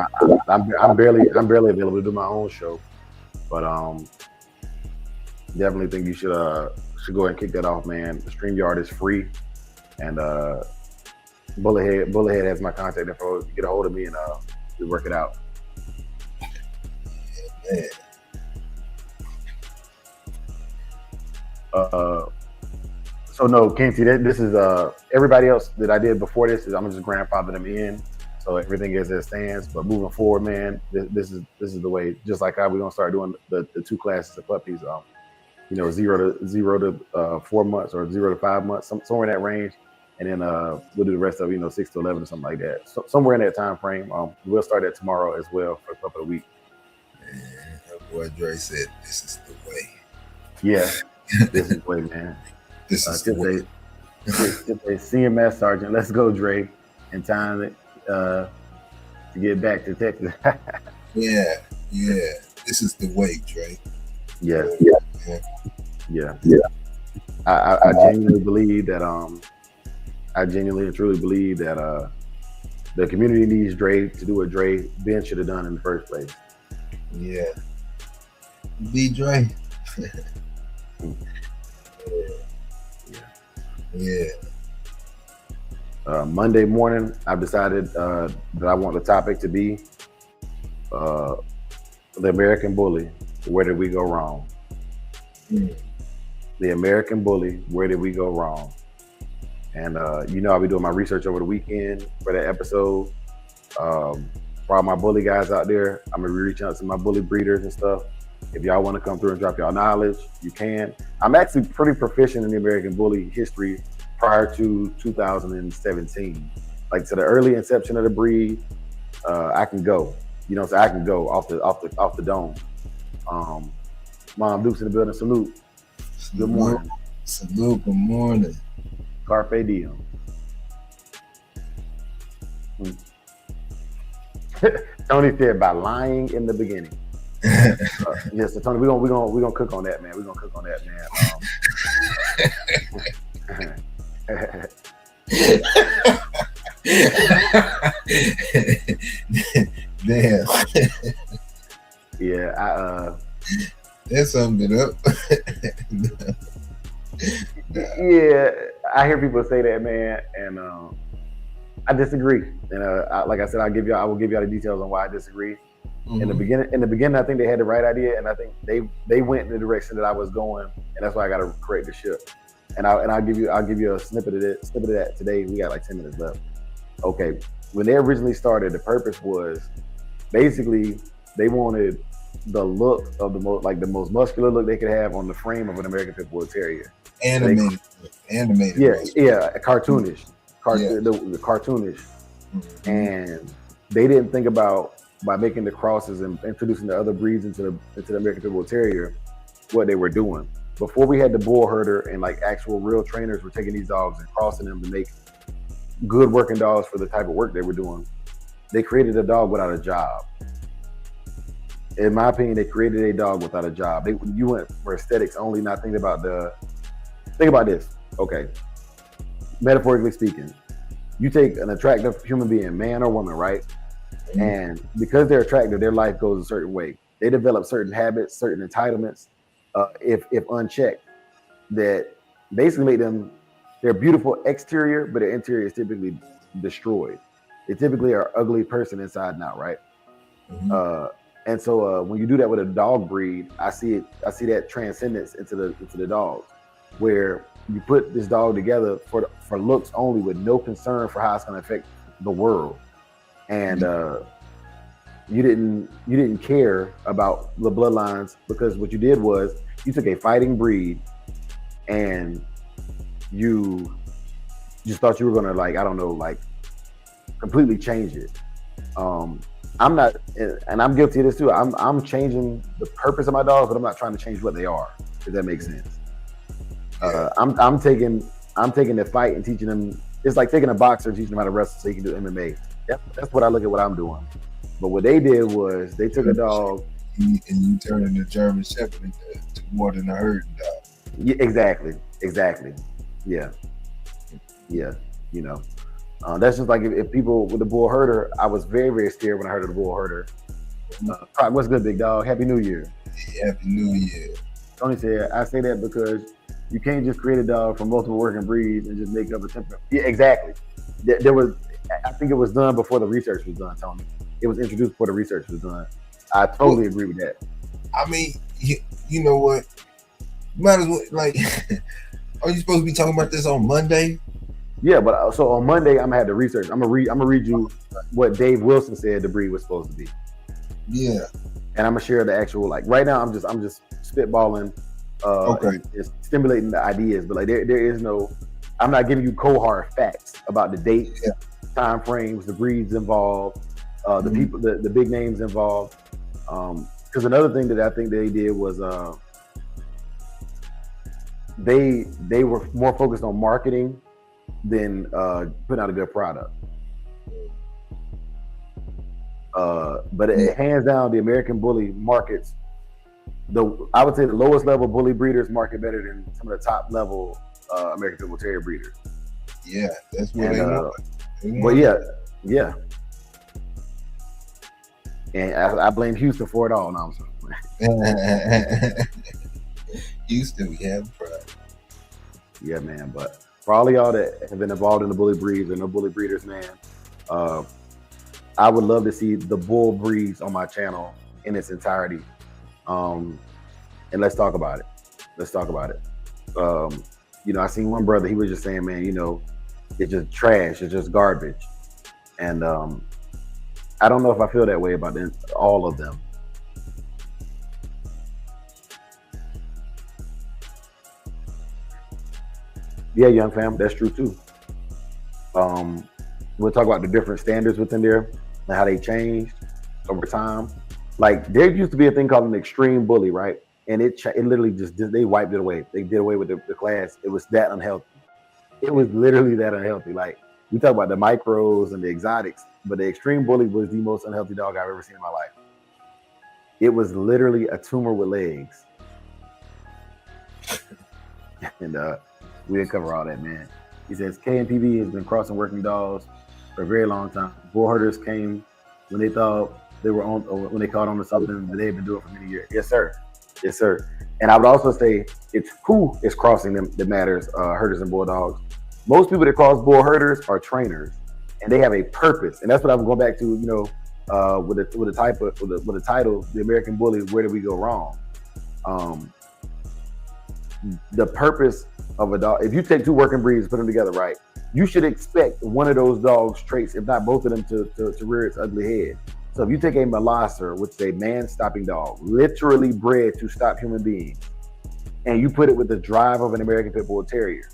I'm barely available to do my own show. But definitely think you should go ahead and kick that off, man. StreamYard is free, and Bullethead has my contact info. Get a hold of me and we'll work it out. Yeah. So no, Kenty, this is everybody else that I did before this. I'm just grandfather them in, so everything is as stands. But moving forward, man, this is the way. Just like how we're gonna start doing the 2 classes of puppies. 0 to 4 months or 0 to 5 months, somewhere in that range. And then we'll do the rest of 6 to 11 or something like that. So somewhere in that time frame. We'll start that tomorrow as well for a couple of weeks. Man, that boy Dre said, "This is the way." Yeah, this is the way, man. This is the way. CMS Sergeant, let's go, Dre. In time to get back to Texas. Yeah. This is the way, Dre. Yeah. Yeah. I genuinely believe that I genuinely and truly believe that the community needs Dre to do what Dre Ben should have done in the first place. Yeah. Be Dre. Yeah. Monday morning, I've decided that I want the topic to be the American Bully. Where did we go wrong? The American Bully. Where did we go wrong? And I'll be doing my research over the weekend for that episode. For all my bully guys out there, I'm gonna be reaching out to my bully breeders and stuff. If y'all want to come through and drop y'all knowledge, you can. I'm actually pretty proficient in the American Bully history prior to 2017. Like to the early inception of the breed, I can go. So I can go off the dome. Mom Duke's in the building. Salute. Good morning. Salute. Good morning. Carpe diem. Tony said by lying in the beginning. Yes, so Tony, we're gonna cook on that, man. We're gonna cook on that, man. Damn. Yeah, that summed it up. Yeah, I hear people say that, man, and I disagree. And like I said, I will give y'all the details on why I disagree. Mm-hmm. In the beginning, I think they had the right idea, and I think they went in the direction that I was going, and that's why I got to correct the ship. And I'll give you a snippet of that today. We got like 10 minutes left. Okay, when they originally started, the purpose was basically they wanted the look of the most muscular look they could have on the frame of an American Pit Bull Terrier. Animated. Yeah, cartoonish. The cartoonish. Mm-hmm. And they didn't think about, by making the crosses and introducing the other breeds into the American Pit Bull Terrier, what they were doing. Before we had the bull herder and like actual real trainers were taking these dogs and crossing them to make good working dogs for the type of work they were doing, they created a dog without a job. In my opinion, they created a dog without a job. You went for aesthetics only, not thinking about think about this. Okay. Metaphorically speaking, you take an attractive human being, man or woman, right? Mm-hmm. And because they're attractive, their life goes a certain way. They develop certain habits, certain entitlements, if unchecked, that basically make them their beautiful exterior, but their interior is typically destroyed. They typically are an ugly person inside and out, right? Mm-hmm. And so when you do that with a dog breed, I see that transcendence into the dogs, where you put this dog together for looks only, with no concern for how it's going to affect the world, and you didn't care about the bloodlines, because what you did was you took a fighting breed and you just thought you were going to completely change it. I'm not, and I'm guilty of this too. I'm changing the purpose of my dogs, but I'm not trying to change what they are. If that makes sense. I'm taking the fight and teaching them. It's like taking a boxer and teaching them how to wrestle so he can do MMA. That's what I look at what I'm doing. But what they did was they took a dog and you turned into German Shepherd to more than a herding dog. Yeah, exactly. Yeah. You know. That's just like if people with the bull herder, I was very, very scared when I heard of the bull herder. What's good, big dog? Happy New Year. Happy New Year. Tony said, I say that because you can't just create a dog from multiple working breeds and just make up a temperament. Yeah, exactly. I think it was done before the research was done, Tony. It was introduced before the research was done. I totally agree with that. I mean, you know what? Might as well, like, are you supposed to be talking about this on Monday? Yeah, but so on Monday I'm gonna have the research. I'm gonna read you what Dave Wilson said the breed was supposed to be. Yeah. And I'm gonna share the actual, like, right now I'm just spitballing, okay, and stimulating the ideas, but like there is no, I'm not giving you cold hard facts about the dates, time frames, the breeds involved, the people, the big names involved. Because another thing that I think they did was they were more focused on marketing than putting out a good product. But hands down, the American Bully markets, I would say the lowest level bully breeders market better than some of the top level American Pit Bull Terrier breeders. Yeah, that's what they want. Well, yeah. And I blame Houston for it all. No, I'm sorry. Houston, we have a problem. Yeah, man. But for all of y'all that have been involved in the bully breeds or no bully breeders, man, I would love to see the bull breeds on my channel in its entirety. And let's talk about it. I seen one brother, he was just saying, man, it's just trash, it's just garbage. And I don't know if I feel that way about all of them. Yeah, young fam, that's true too. We'll talk about the different standards within there and how they changed over time. Like, there used to be a thing called an extreme bully, right? And it literally they wiped it away. They did away with the class. It was that unhealthy. It was literally that unhealthy. Like, we talk about the micros and the exotics, but the extreme bully was the most unhealthy dog I've ever seen in my life. It was literally a tumor with legs. And we didn't cover all that, man. He says KNPV has been crossing working dogs for a very long time. Bull herders came when they thought they were on, or when they caught on to something that they had been doing for many years. Yes, sir. Yes, sir. And I would also say it's who is crossing them that matters, herders and bulldogs. Most people that cross bull herders are trainers, and they have a purpose. And that's what I'm going back to, with the title, The American Bully, Where Did We Go Wrong? The purpose of a dog, if you take two working breeds, put them together, right, you should expect one of those dogs' traits, if not both of them, to rear its ugly head. So if you take a Molosser, which is a man-stopping dog, literally bred to stop human beings, and you put it with the drive of an American Pit Bull Terrier,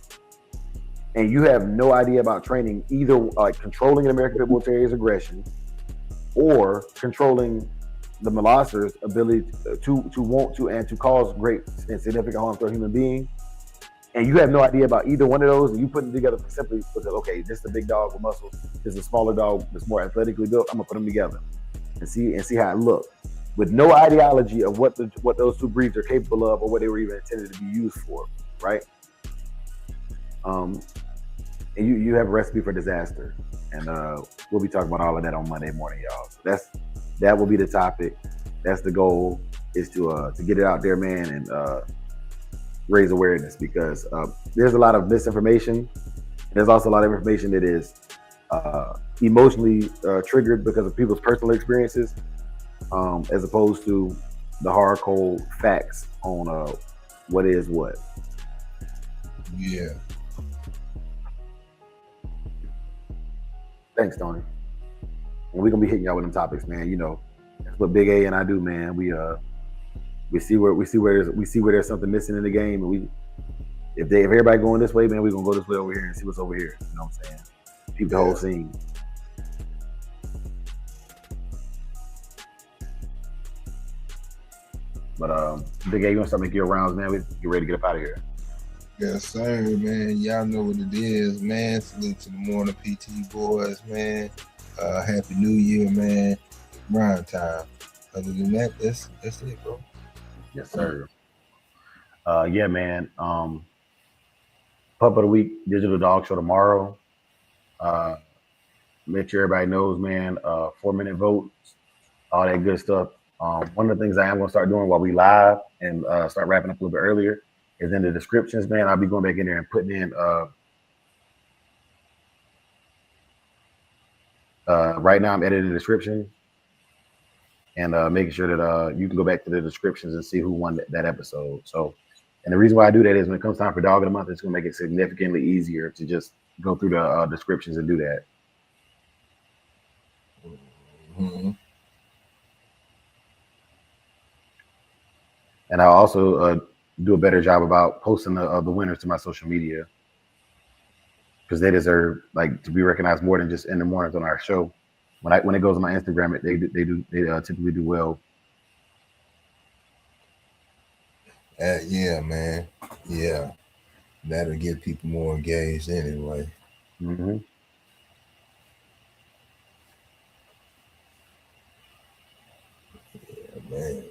and you have no idea about training, either like controlling an American Pit Bull Terrier's aggression or controlling the Molosser's ability to want to and to cause great and significant harm to a human being, and you have no idea about either one of those, and you put them together simply because, okay, this is a big dog with muscles, this is a smaller dog that's more athletically built, I'm gonna put them together and see how it looks, with no ideology of what those two breeds are capable of or what they were even intended to be used for, right? And you have a recipe for disaster, and we'll be talking about all of that on Monday morning, y'all. So that will be the topic. That's the goal, is to get it out there, man, and raise awareness, because there's a lot of misinformation. There's also a lot of information that is emotionally triggered because of people's personal experiences, as opposed to the hard cold facts on what is what. Yeah. Thanks, Tony. And we're gonna be hitting y'all with them topics, man. You know, that's what Big A and I do, man. We see where there's something missing in the game, and if everybody going this way, man, we're gonna go this way over here and see what's over here. You know what I'm saying? Keep the whole scene. But Big A, you gonna start making your rounds, man? We get ready to get up out of here. Yes, sir, man. Y'all know what it is, man. Salute to the morning PT boys, man. Happy New Year, man. Grind time. Other than that, that's it, bro. Yes, sir. Yeah, man. Pup of the Week Digital Dog Show tomorrow. Make sure everybody knows, man. 4-minute votes, all that good stuff. One of the things I am gonna start doing while we live and start wrapping up a little bit earlier is in the descriptions, man. I'll be going back in there and putting in right now I'm editing the description and making sure that you can go back to the descriptions and see who won that episode. So, and the reason why I do that is when it comes time for Dog of the Month, it's gonna make it significantly easier to just go through the descriptions and do that. Mm-hmm. And I'll also do a better job about posting the winners to my social media, because they deserve like to be recognized more than just in the mornings on our show. When it goes on my Instagram, they typically do well. Yeah, man. Yeah, that'll get people more engaged anyway. Mm-hmm. Yeah, man.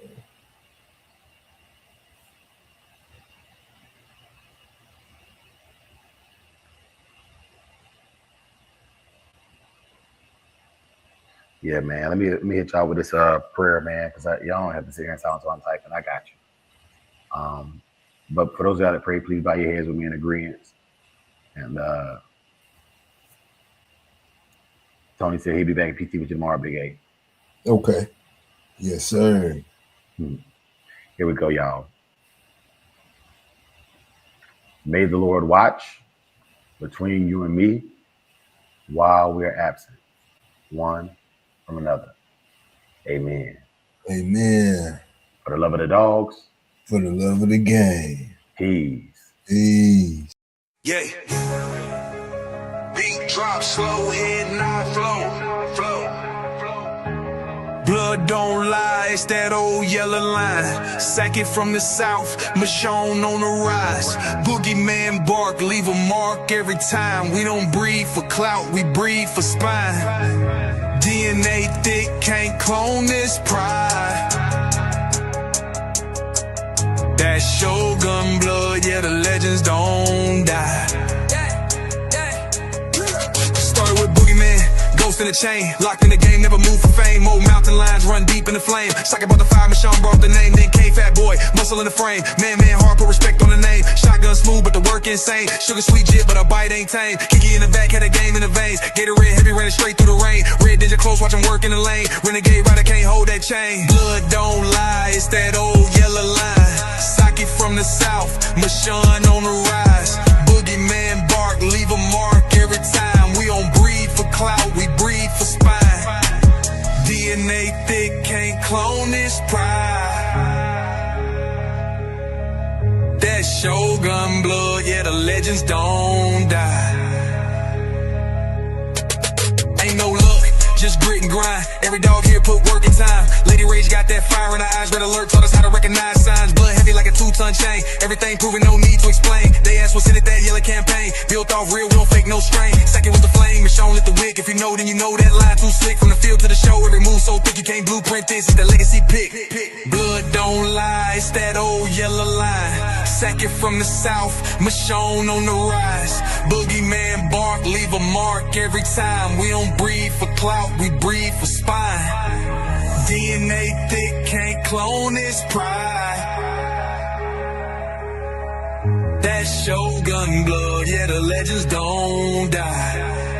Yeah, man. Let me hit y'all with this prayer, man, because y'all don't have to sit here and sound so I'm typing. I got you. But for those of y'all that pray, please bow your heads with me in agreement. And Tony said he'll be back at PT with you tomorrow, Big A. Okay. Yes, sir. Here we go, y'all. May the Lord watch between you and me while we're absent, one from another. Amen. Amen. For the love of the dogs. For the love of the game. Peace. Peace. Yeah. Beat drop slow, head not flow. Blood don't lie, it's that old yellow line. Sack it from the south, Michonne on the rise. Boogeyman bark, leave a mark every time. We don't breed for clout, we breed for spine. DNA thick, can't clone this pride. That Shogun blood, yeah, the legends don't die. Started with Boogeyman, ghost in the chain. Locked in the game, never moved for fame. Old mountain lions run deep in the flame. Sock about the fire, Michonne brought the name. Then K-Fat boy, muscle in the frame. Man, hard, put respect on the name. Shotgun smooth, but the work insane. Sugar sweet jit, but a bite ain't tame. Kiki in the back, had a game in the veins. Gatorade heavy, ran it straight through the rain. Red Ninja close, watch him work in the lane. Renegade rider can't hold that chain. Blood don't lie, it's that old yellow line. Socket from the south, Michonne on the rise. Boogeyman bark, leave a mark every time. We don't breed for clout, we breed for spine. DNA thick, can't clone this pride. That Shogun blood, yeah, the legends don't die. Ain't no luck, just grit and grind. Every dog here put work in time. Lady Rage got that fire in her eyes. Red alert taught us how to recognize signs. Blood heavy like a 2-ton chain. Everything proven, no need to explain. They asked what's in it, that yellow campaign. Built off real, we don't fake no strain. Second was the flame, Michonne lit the wick. If you know, then you know that line too slick. From the field to the show, every move so thick you can't blueprint this. It's the legacy pick. Blood don't lie, it's that old yellow line. Second from the south, Michonne on the rise. Boogeyman bark, leave a mark every time. We don't breathe for clout, we breathe for spine. DNA thick, can't clone this pride. That Shogun blood, yeah, the legends don't die.